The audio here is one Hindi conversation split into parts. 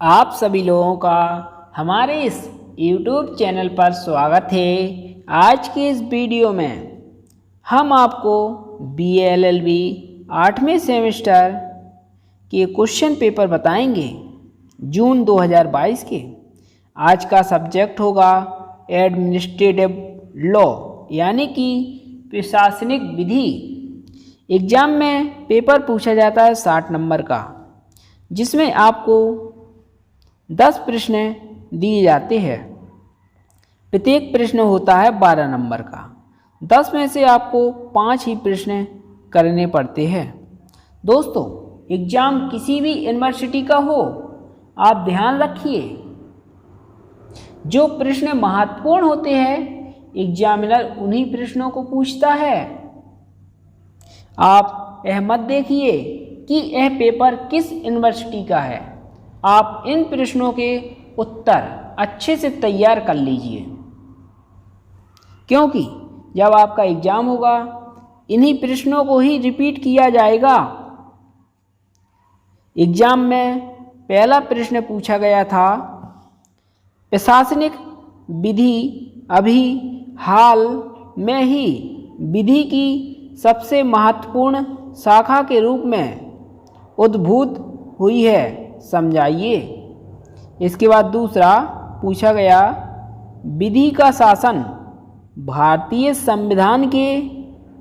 आप सभी लोगों का हमारे इस YouTube चैनल पर स्वागत है। आज के इस वीडियो में हम आपको BA-LLB 8वें सेमेस्टर के क्वेश्चन पेपर बताएंगे जून 2022 के। आज का सब्जेक्ट होगा एडमिनिस्ट्रेटिव लॉ यानी कि प्रशासनिक विधि। एग्ज़ाम में पेपर पूछा जाता है 60 नंबर का, जिसमें आपको 10 प्रश्न दिए जाते हैं। प्रत्येक प्रश्न होता है 12 नंबर का। 10 में से आपको 5 ही प्रश्न करने पड़ते हैं। दोस्तों, एग्ज़ाम किसी भी यूनिवर्सिटी का हो, आप ध्यान रखिए, जो प्रश्न महत्वपूर्ण होते हैं एग्जामिनर उन्हीं प्रश्नों को पूछता है। आप यह मत देखिए कि यह पेपर किस यूनिवर्सिटी का है। आप इन प्रश्नों के उत्तर अच्छे से तैयार कर लीजिए, क्योंकि जब आपका एग्ज़ाम होगा इन्हीं प्रश्नों को ही रिपीट किया जाएगा। एग्ज़ाम में पहला प्रश्न पूछा गया था, प्रशासनिक विधि अभी हाल में ही विधि की सबसे महत्वपूर्ण शाखा के रूप में उद्भूत हुई है, समझाइए। इसके बाद दूसरा पूछा गया, विधि का शासन भारतीय संविधान के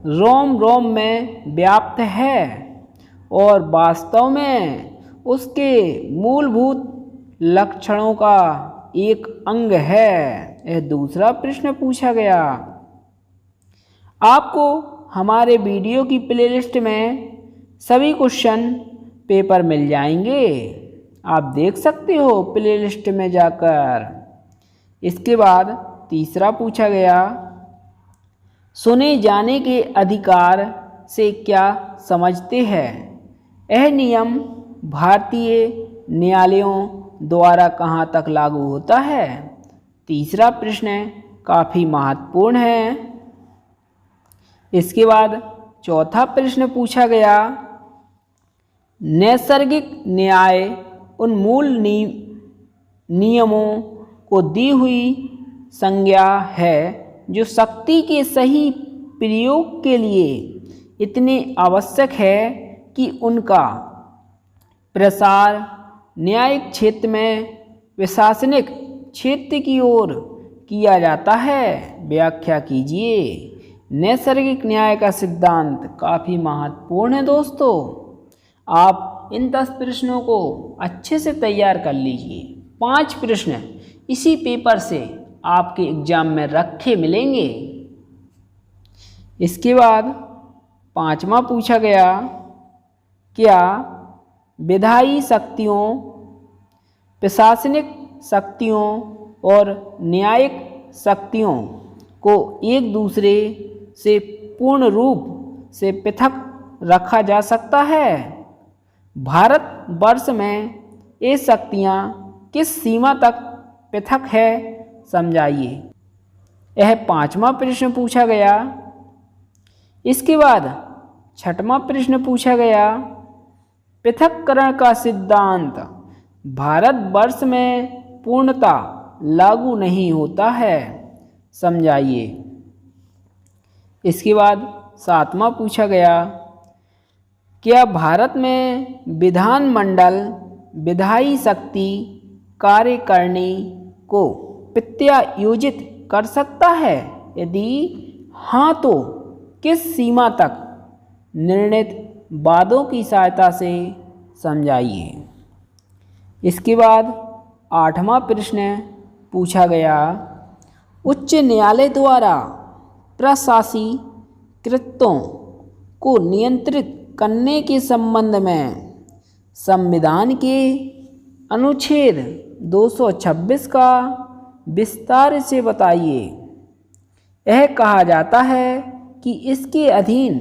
रोम रोम में व्याप्त है और वास्तव में उसके मूलभूत लक्षणों का एक अंग है। यह दूसरा प्रश्न पूछा गया। आपको हमारे वीडियो की प्लेलिस्ट में सभी क्वेश्चन पेपर मिल जाएंगे, आप देख सकते हो प्लेलिस्ट में जाकर। इसके बाद तीसरा पूछा गया, सुने जाने के अधिकार से क्या समझते हैं? यह नियम भारतीय न्यायालयों द्वारा कहाँ तक लागू होता है? तीसरा प्रश्न काफ़ी महत्वपूर्ण है। इसके बाद चौथा प्रश्न पूछा गया, नैसर्गिक न्याय उन मूल नियमों को दी हुई संज्ञा है जो शक्ति के सही प्रयोग के लिए इतने आवश्यक है कि उनका प्रसार न्यायिक क्षेत्र में प्रशासनिक क्षेत्र की ओर किया जाता है। व्याख्या कीजिए। नैसर्गिक न्याय का सिद्धांत काफ़ी महत्वपूर्ण है दोस्तों। आप इन 10 प्रश्नों को अच्छे से तैयार कर लीजिए। 5 प्रश्न इसी पेपर से आपके एग्जाम में रखे मिलेंगे। इसके बाद 5वां पूछा गया, क्या विधायी शक्तियों, प्रशासनिक शक्तियों और न्यायिक शक्तियों को एक दूसरे से पूर्ण रूप से पृथक रखा जा सकता है? भारतवर्ष में ये शक्तियाँ किस सीमा तक पृथक है, समझाइए। यह 5वां प्रश्न पूछा गया। इसके बाद 6वां प्रश्न पूछा गया, पृथक्करण का सिद्धांत भारतवर्ष में पूर्णतः लागू नहीं होता है, समझाइए। इसके बाद 7वां पूछा गया, क्या भारत में विधानमंडल विधायी शक्ति कार्यकारिणी को प्रत्यायोजित कर सकता है? यदि हाँ तो किस सीमा तक? निर्णीत वादों की सहायता से समझाइए। इसके बाद 8वां प्रश्न पूछा गया, उच्च न्यायालय द्वारा प्रशासनिक कृत्यों को नियंत्रित करने के संबंध में संविधान के अनुच्छेद 226 का विस्तार से बताइए। यह कहा जाता है कि इसके अधीन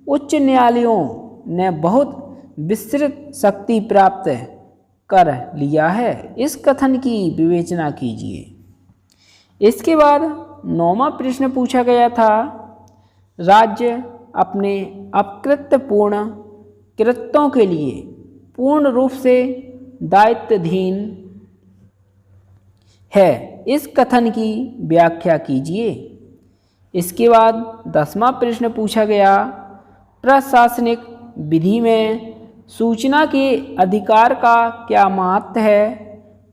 उच्च न्यायालयों ने बहुत विस्तृत शक्ति प्राप्त कर लिया है। इस कथन की विवेचना कीजिए। इसके बाद 9वां प्रश्न पूछा गया था, राज्य अपने अपकृत्यपूर्ण कृत्यों के लिए पूर्ण रूप से दायित्वहीन है, इस कथन की व्याख्या कीजिए। इसके बाद 10वां प्रश्न पूछा गया, प्रशासनिक विधि में सूचना के अधिकार का क्या महत्व है,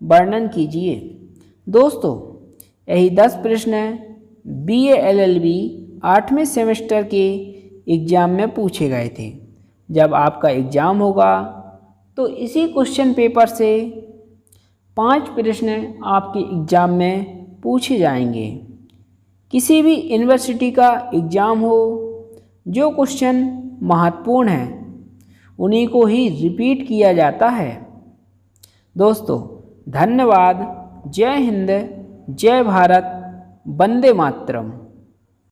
वर्णन कीजिए। दोस्तों, यही 10 प्रश्न BA LLB 8वें सेमेस्टर के एग्ज़ाम में पूछे गए थे। जब आपका एग्ज़ाम होगा तो इसी क्वेश्चन पेपर से 5 प्रश्न आपके एग्ज़ाम में पूछे जाएंगे। किसी भी यूनिवर्सिटी का एग्ज़ाम हो, जो क्वेश्चन महत्वपूर्ण हैं उन्हीं को ही रिपीट किया जाता है। दोस्तों, धन्यवाद। जय हिंद, जय भारत, वंदे मातरम।